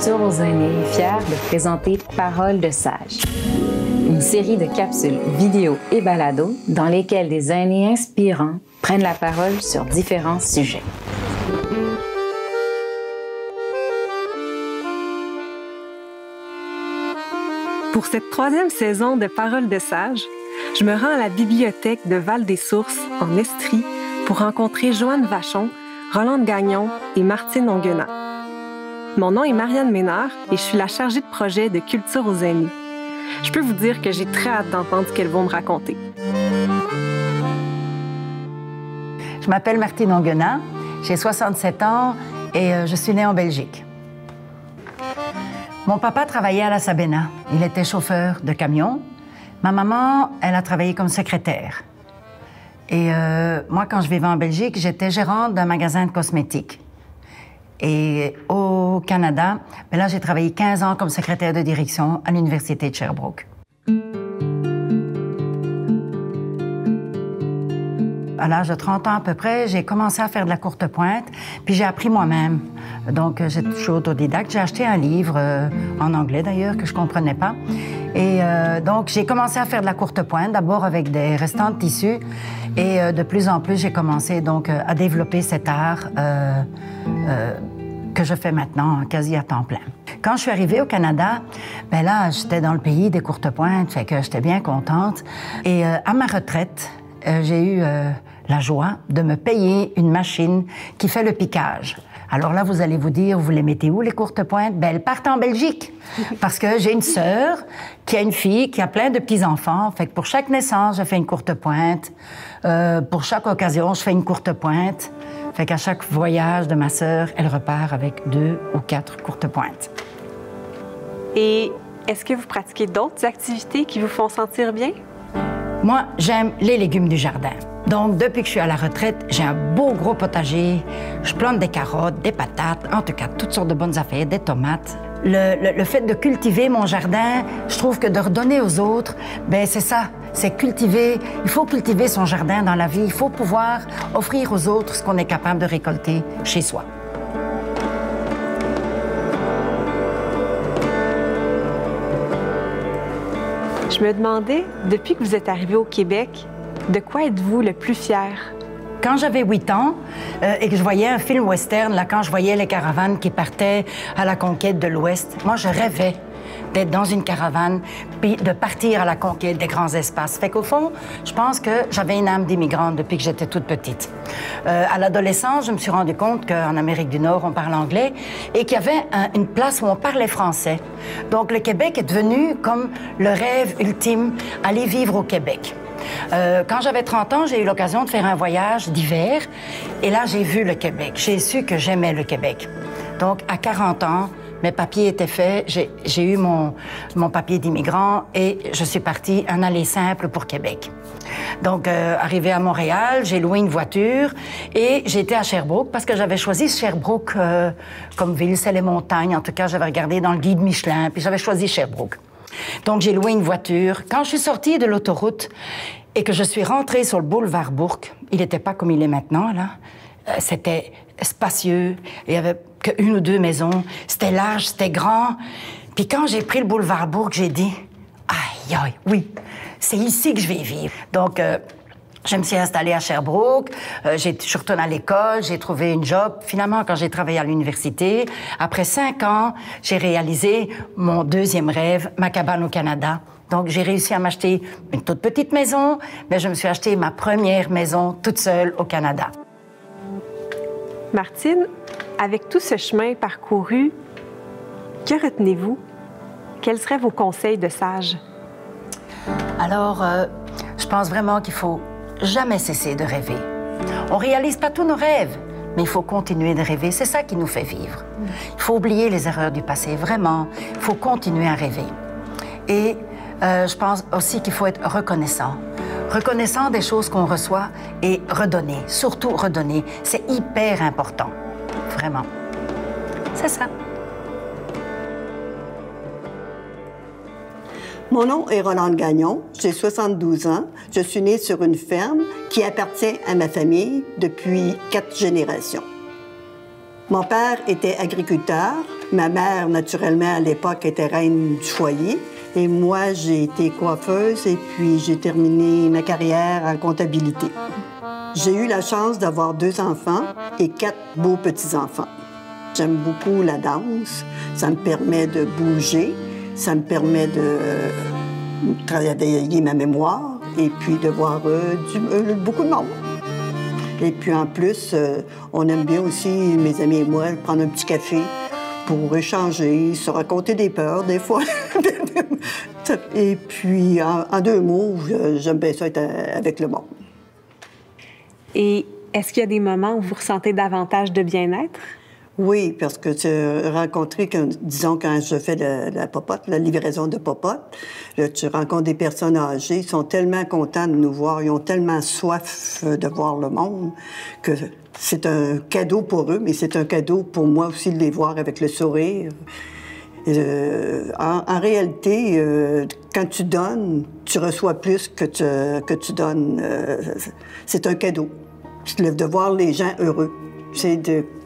Culture aux aînés est fière de présenter Paroles de sages, une série de capsules vidéo et balados dans lesquelles des aînés inspirants prennent la parole sur différents sujets. Pour cette 3e saison de Paroles de sages, je me rends à la bibliothèque de Val-des-Sources, en Estrie, pour rencontrer Joanne Vachon, Rolande Gagnon et Martine Onguenant. Mon nom est Marianne Ménard et je suis la chargée de projet de Culture aux aînés. Je peux vous dire que j'ai très hâte d'entendre ce qu'elles vont me raconter. Je m'appelle Martine Onguenant, j'ai 67 ans et je suis née en Belgique. Mon papa travaillait à la Sabena. Il était chauffeur de camion. Ma maman, elle a travaillé comme secrétaire. Et moi, quand je vivais en Belgique, j'étais gérante d'un magasin de cosmétiques. Et au Canada, ben là, j'ai travaillé 15 ans comme secrétaire de direction à l'Université de Sherbrooke. À l'âge de 30 ans à peu près, j'ai commencé à faire de la courte pointe, puis j'ai appris moi-même. Donc, je suis autodidacte. J'ai acheté un livre, en anglais d'ailleurs, que je ne comprenais pas. Et donc, j'ai commencé à faire de la courte pointe, d'abord avec des restants de tissu. Et de plus en plus, j'ai commencé donc à développer cet art que je fais maintenant quasi à temps plein. Quand je suis arrivée au Canada, ben là, j'étais dans le pays des courtes pointes, fait que j'étais bien contente. Et à ma retraite, j'ai eu la joie de me payer une machine qui fait le piquage. Alors là, vous allez vous dire, vous les mettez où, les courtes pointes? Ben, elles partent en Belgique. Parce que j'ai une sœur qui a une fille qui a plein de petits-enfants. Fait que pour chaque naissance, je fais une courte pointe. Pour chaque occasion, je fais une courte pointe. Fait qu'à chaque voyage de ma sœur, elle repart avec 2 ou 4 courtes pointes. Et est-ce que vous pratiquez d'autres activités qui vous font sentir bien? Moi, j'aime les légumes du jardin. Donc, depuis que je suis à la retraite, j'ai un beau gros potager. Je plante des carottes, des patates, en tout cas, toutes sortes de bonnes affaires, des tomates. Le fait de cultiver mon jardin, je trouve que de redonner aux autres, ben c'est ça, c'est cultiver. Il faut cultiver son jardin dans la vie. Il faut pouvoir offrir aux autres ce qu'on est capable de récolter chez soi. Je me demandais, depuis que vous êtes arrivé au Québec, de quoi êtes-vous le plus fier? Quand j'avais 8 ans et que je voyais un film western, là, quand je voyais les caravanes qui partaient à la conquête de l'Ouest, moi, je rêvais d'être dans une caravane puis de partir à la conquête des grands espaces. Fait qu'au fond, je pense que j'avais une âme d'immigrante depuis que j'étais toute petite. À l'adolescence, je me suis rendu compte qu'en Amérique du Nord, on parle anglais et qu'il y avait une place où on parlait français. Donc, le Québec est devenu comme le rêve ultime, aller vivre au Québec. Quand j'avais 30 ans, j'ai eu l'occasion de faire un voyage d'hiver et là, j'ai vu le Québec. J'ai su que j'aimais le Québec. Donc, à 40 ans, mes papiers étaient faits, j'ai eu mon papier d'immigrant et je suis partie un aller simple pour Québec. Donc, arrivée à Montréal, j'ai loué une voiture et j'étais à Sherbrooke parce que j'avais choisi Sherbrooke comme ville, c'est les montagnes. En tout cas, j'avais regardé dans le guide Michelin, puis j'avais choisi Sherbrooke. Donc, j'ai loué une voiture. Quand je suis sortie de l'autoroute et que je suis rentrée sur le boulevard Bourque, il n'était pas comme il est maintenant, là. C'était spacieux, il y avait qu'une ou 2 maisons, c'était large, c'était grand. Puis quand j'ai pris le boulevard Bourque, j'ai dit « Aïe, aïe, oui, c'est ici que je vais vivre. » Donc, je me suis installée à Sherbrooke, je suis retournée à l'école, j'ai trouvé une job. Finalement, quand j'ai travaillé à l'université, après 5 ans, j'ai réalisé mon 2e rêve, ma cabane au Canada. Donc, j'ai réussi à m'acheter une toute petite maison, mais je me suis acheté ma première maison toute seule au Canada. Martine, avec tout ce chemin parcouru, que retenez-vous? Quels seraient vos conseils de sage? Alors, je pense vraiment qu'il faut jamais cesser de rêver. On réalise pas tous nos rêves, mais il faut continuer de rêver. C'est ça qui nous fait vivre. Il faut oublier les erreurs du passé, vraiment. Il faut continuer à rêver. Et je pense aussi qu'il faut être reconnaissant. Reconnaissant des choses qu'on reçoit et redonner, surtout redonner. C'est hyper important, vraiment. C'est ça. Mon nom est Rolande Gagnon, j'ai 72 ans. Je suis née sur une ferme qui appartient à ma famille depuis 4 générations. Mon père était agriculteur, Ma mère, naturellement, à l'époque, était reine du foyer. Et moi, j'ai été coiffeuse et puis j'ai terminé ma carrière en comptabilité. J'ai eu la chance d'avoir 2 enfants et 4 beaux petits-enfants. J'aime beaucoup la danse. Ça me permet de bouger. Ça me permet de travailler ma mémoire et puis de voir beaucoup de monde. Et puis en plus, on aime bien aussi, mes amis et moi, prendre un petit café pour échanger, se raconter des peurs des fois. Et puis, en 2 mots, j'aime bien ça être avec le monde. Et est-ce qu'il y a des moments où vous ressentez davantage de bien-être? Oui, parce que tu rencontres, disons, quand je fais la popote, la livraison de popote, là, tu rencontres des personnes âgées, ils sont tellement contents de nous voir, ils ont tellement soif de voir le monde que c'est un cadeau pour eux, mais c'est un cadeau pour moi aussi de les voir avec le sourire. En réalité, quand tu donnes, tu reçois plus que tu donnes. C'est un cadeau. De voir les gens heureux. C'est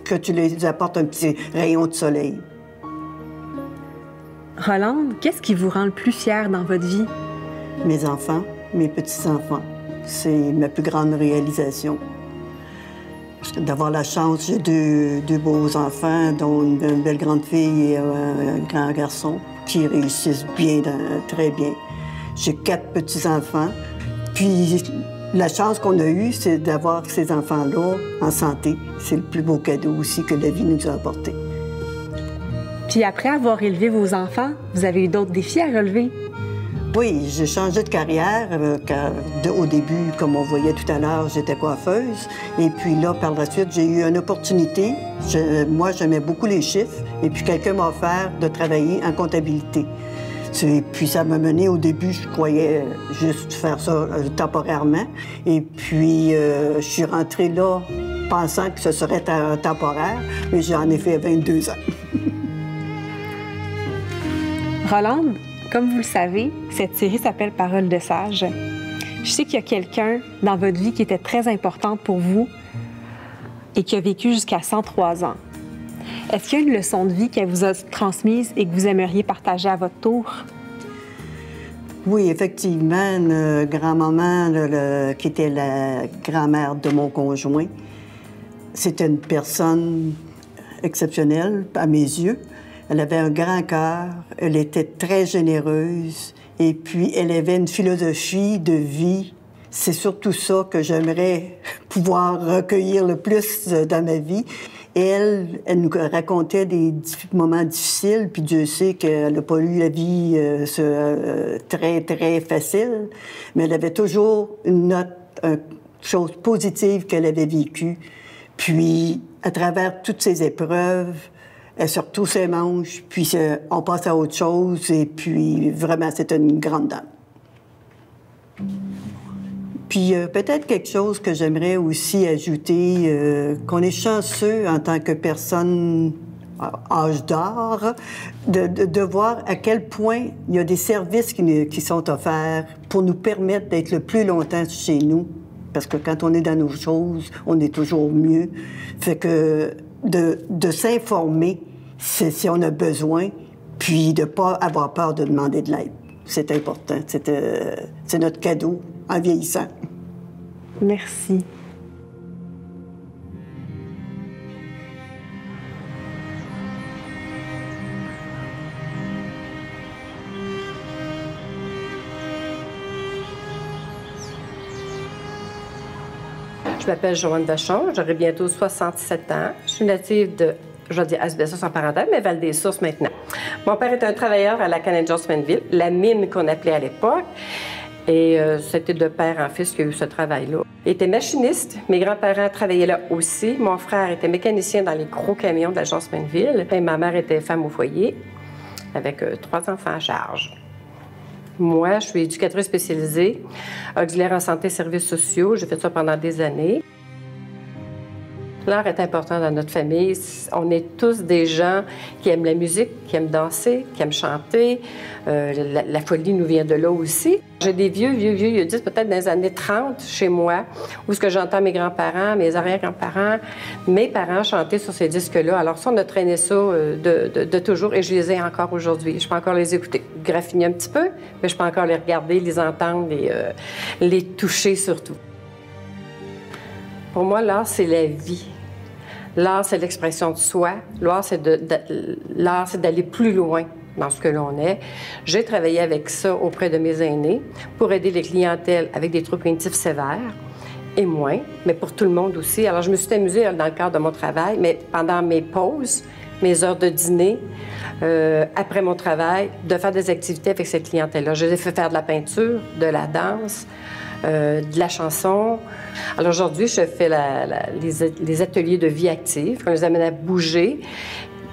que tu les apportes un petit rayon de soleil. Rolande, qu'est-ce qui vous rend le plus fière dans votre vie? Mes enfants, mes petits-enfants. C'est ma plus grande réalisation. D'avoir la chance, j'ai 2 beaux enfants, dont une belle grande fille et un grand garçon, qui réussissent bien, très bien. J'ai 4 petits-enfants. Puis la chance qu'on a eue, c'est d'avoir ces enfants-là en santé. C'est le plus beau cadeau aussi que la vie nous a apporté. Puis après avoir élevé vos enfants, vous avez eu d'autres défis à relever? Oui, j'ai changé de carrière, car au début, comme on voyait tout à l'heure, j'étais coiffeuse. Et puis là, par la suite, j'ai eu une opportunité. Moi, j'aimais beaucoup les chiffres. Et puis quelqu'un m'a offert de travailler en comptabilité. Et puis ça m'a mené au début, je croyais juste faire ça temporairement. Et puis je suis rentrée là pensant que ce serait temporaire, mais j'en ai fait 22 ans. Rolande, comme vous le savez, cette série s'appelle Paroles de sage. Je sais qu'il y a quelqu'un dans votre vie qui était très importante pour vous et qui a vécu jusqu'à 103 ans. Est-ce qu'il y a une leçon de vie qu'elle vous a transmise et que vous aimeriez partager à votre tour? Oui, effectivement, une grand-maman qui était la grand-mère de mon conjoint, c'était une personne exceptionnelle à mes yeux. Elle avait un grand cœur, elle était très généreuse et puis elle avait une philosophie de vie. C'est surtout ça que j'aimerais pouvoir recueillir le plus dans ma vie. Et elle nous racontait des moments difficiles, puis Dieu sait qu'elle n'a pas eu la vie très, très facile, mais elle avait toujours une chose positive qu'elle avait vécue. Puis, à travers toutes ces épreuves, elle se retrousse ses manches, puis on passe à autre chose, et puis vraiment, c'était une grande dame. Puis peut-être quelque chose que j'aimerais aussi ajouter, qu'on est chanceux en tant que personne âge d'or, de voir à quel point il y a des services qui sont offerts pour nous permettre d'être le plus longtemps chez nous. Parce que quand on est dans nos choses, on est toujours mieux. Fait que de s'informer si on a besoin, puis de ne pas avoir peur de demander de l'aide. C'est important. C'est notre cadeau en vieillissant. Merci. Je m'appelle Joanne Vachon, j'aurai bientôt 67 ans. Je suis native de, je vais dire Asbestos en parenthèse, mais Val-des-Sources maintenant. Mon père était un travailleur à la Canadian-Swainville, la mine qu'on appelait à l'époque. Et c'était de père en fils qu'il y a eu ce travail-là. Il était machiniste. Mes grands-parents travaillaient là aussi. Mon frère était mécanicien dans les gros camions de l'agence Swainville. Et ma mère était femme au foyer avec 3 enfants à charge. Moi, je suis éducatrice spécialisée, auxiliaire en santé et services sociaux. J'ai fait ça pendant des années. L'art est important dans notre famille. On est tous des gens qui aiment la musique, qui aiment danser, qui aiment chanter. La folie nous vient de là aussi. J'ai des vieux disent peut-être dans les années 30 chez moi, où ce que j'entends mes grands-parents, mes arrière-grands-parents, mes parents chanter sur ces disques-là. Alors ça, on a traîné ça de toujours et je les ai encore aujourd'hui. Je peux encore les écouter, graffiner un petit peu, mais je peux encore les regarder, les entendre, les toucher surtout. Pour moi, l'art, c'est la vie. L'art, c'est l'expression de soi. L'art, c'est d'aller plus loin dans ce que l'on est. J'ai travaillé avec ça auprès de mes aînés pour aider les clientèles avec des troubles cognitifs sévères et moins, mais pour tout le monde aussi. Alors, je me suis amusée dans le cadre de mon travail, mais pendant mes pauses, mes heures de dîner, après mon travail, de faire des activités avec cette clientèle-là. Je les ai fait faire de la peinture, de la danse, de la chanson. Alors aujourd'hui, je fais les ateliers de vie active, on les amène à bouger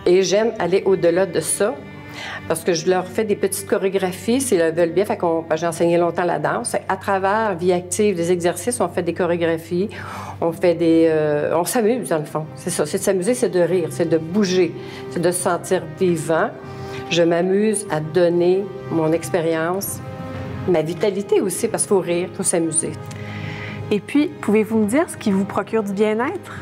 et j'aime aller au-delà de ça parce que je leur fais des petites chorégraphies s'ils le veulent bien. J'ai enseigné longtemps la danse. À travers vie active, des exercices, on fait des chorégraphies, on s'amuse dans le fond. C'est ça, c'est de s'amuser, c'est de rire, c'est de bouger, c'est de se sentir vivant. Je m'amuse à donner mon expérience, ma vitalité aussi, parce qu'il faut rire, il faut s'amuser. Et puis, pouvez-vous me dire ce qui vous procure du bien-être?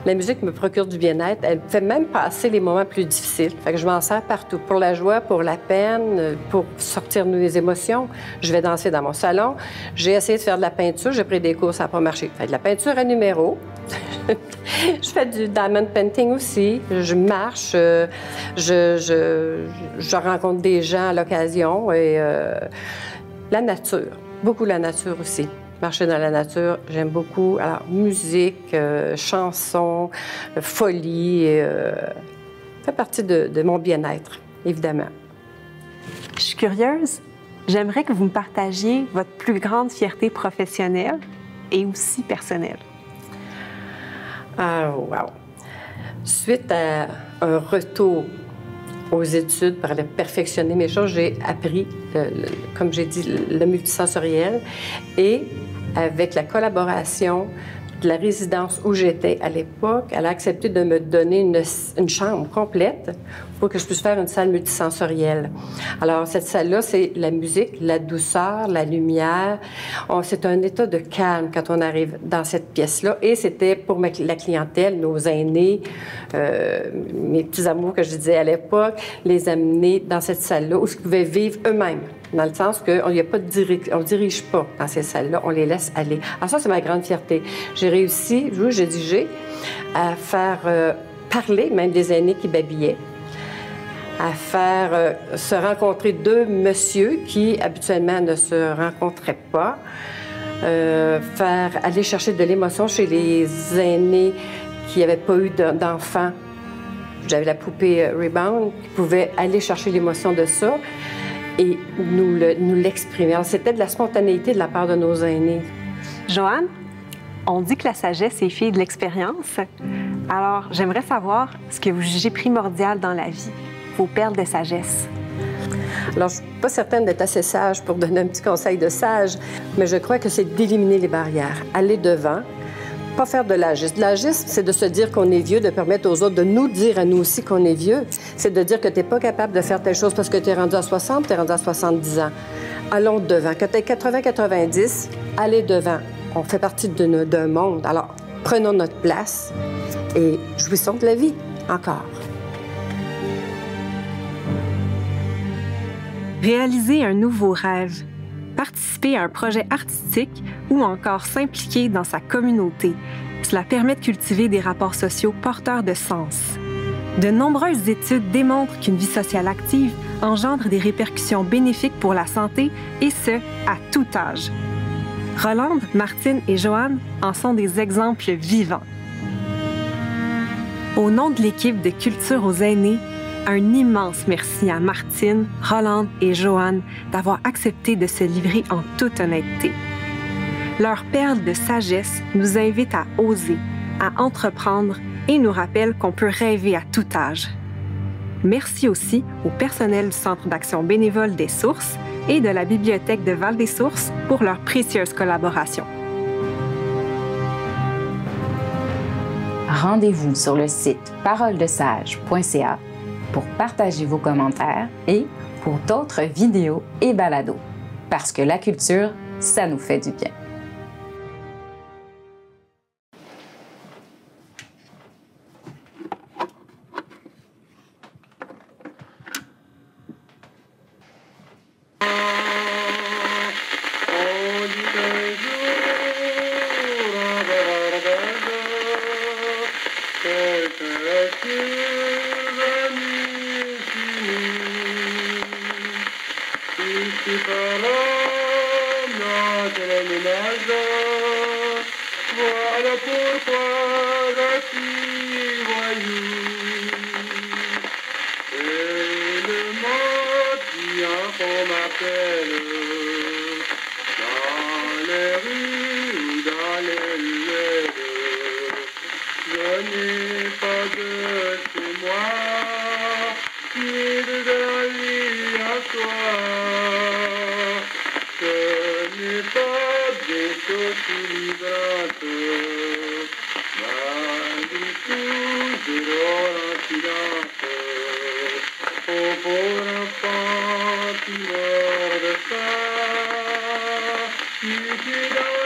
La musique me procure du bien-être. Elle fait même passer les moments plus difficiles. Fait que je m'en sers partout. Pour la joie, pour la peine, pour sortir les émotions. Je vais danser dans mon salon. J'ai essayé de faire de la peinture. J'ai pris des cours, ça n'a pas marché. Je fais de la peinture à numéro. Je fais du diamond painting aussi. Je marche. Je rencontre des gens à l'occasion. Et la nature. Beaucoup la nature aussi. Marcher dans la nature, j'aime beaucoup. Alors, musique, chansons, folie, fait partie de mon bien-être, évidemment. Je suis curieuse. J'aimerais que vous me partagiez votre plus grande fierté professionnelle et aussi personnelle. Ah, wow! Suite à un retour aux études pour aller perfectionner mes choses, j'ai appris, comme j'ai dit, le multisensoriel et avec la collaboration de la résidence où j'étais à l'époque, elle a accepté de me donner une chambre complète pour que je puisse faire une salle multisensorielle. Alors, cette salle-là, c'est la musique, la douceur, la lumière. C'est un état de calme quand on arrive dans cette pièce-là. Et c'était pour la clientèle, nos aînés, mes petits amours que je disais à l'époque, les amener dans cette salle-là où ils pouvaient vivre eux-mêmes. Dans le sens qu'on ne dirige pas dans ces salles-là, on les laisse aller. Alors ça, c'est ma grande fierté. J'ai réussi, à faire parler même des aînés qui babillaient, à faire se rencontrer deux messieurs qui, habituellement, ne se rencontraient pas, aller chercher de l'émotion chez les aînés qui n'avaient pas eu d'enfants. J'avais la poupée Rebound, qui pouvait aller chercher l'émotion de ça et nous l'exprimer. Alors, c'était de la spontanéité de la part de nos aînés. Joanne, on dit que la sagesse est fille de l'expérience. Alors, j'aimerais savoir ce que vous jugez primordial dans la vie, vos perles de sagesse. Alors, je ne suis pas certaine d'être assez sage pour donner un petit conseil de sage, mais je crois que c'est d'éliminer les barrières, aller devant, pas faire de l'agisme. L'agisme, c'est de se dire qu'on est vieux, de permettre aux autres de nous dire à nous aussi qu'on est vieux. C'est de dire que tu n'es pas capable de faire telle chose parce que tu es rendu à 60, tu es rendu à 70 ans. Allons devant. Que tu aies 80-90, allez devant. On fait partie d'un monde. Alors, prenons notre place et jouissons de la vie encore. Réaliser un nouveau rêve, participer à un projet artistique ou encore s'impliquer dans sa communauté. Cela permet de cultiver des rapports sociaux porteurs de sens. De nombreuses études démontrent qu'une vie sociale active engendre des répercussions bénéfiques pour la santé, et ce, à tout âge. Rolande, Martine et Joanne en sont des exemples vivants. Au nom de l'équipe de Culture aux aînés, un immense merci à Martine, Rolande et Joanne d'avoir accepté de se livrer en toute honnêteté. Leur perle de sagesse nous invite à oser, à entreprendre et nous rappelle qu'on peut rêver à tout âge. Merci aussi au personnel du Centre d'action bénévole des Sources et de la Bibliothèque de Val-des-Sources pour leur précieuse collaboration. rendez-vous sur le site paroledesage.ca pour partager vos commentaires et pour d'autres vidéos et balados. Parce que la culture, ça nous fait du bien. Voilà pourquoi je suis voyou. Et le mendiant qu'on m'appelle dans les rues ou dans les ruelles. Je n'ai pas de chez moi, ni de la vie à soi. Ce n'est pas des choses librantes, malgré tout, je dors en silence. Oh, pauvre enfant, tu meurs de faim, tu es dans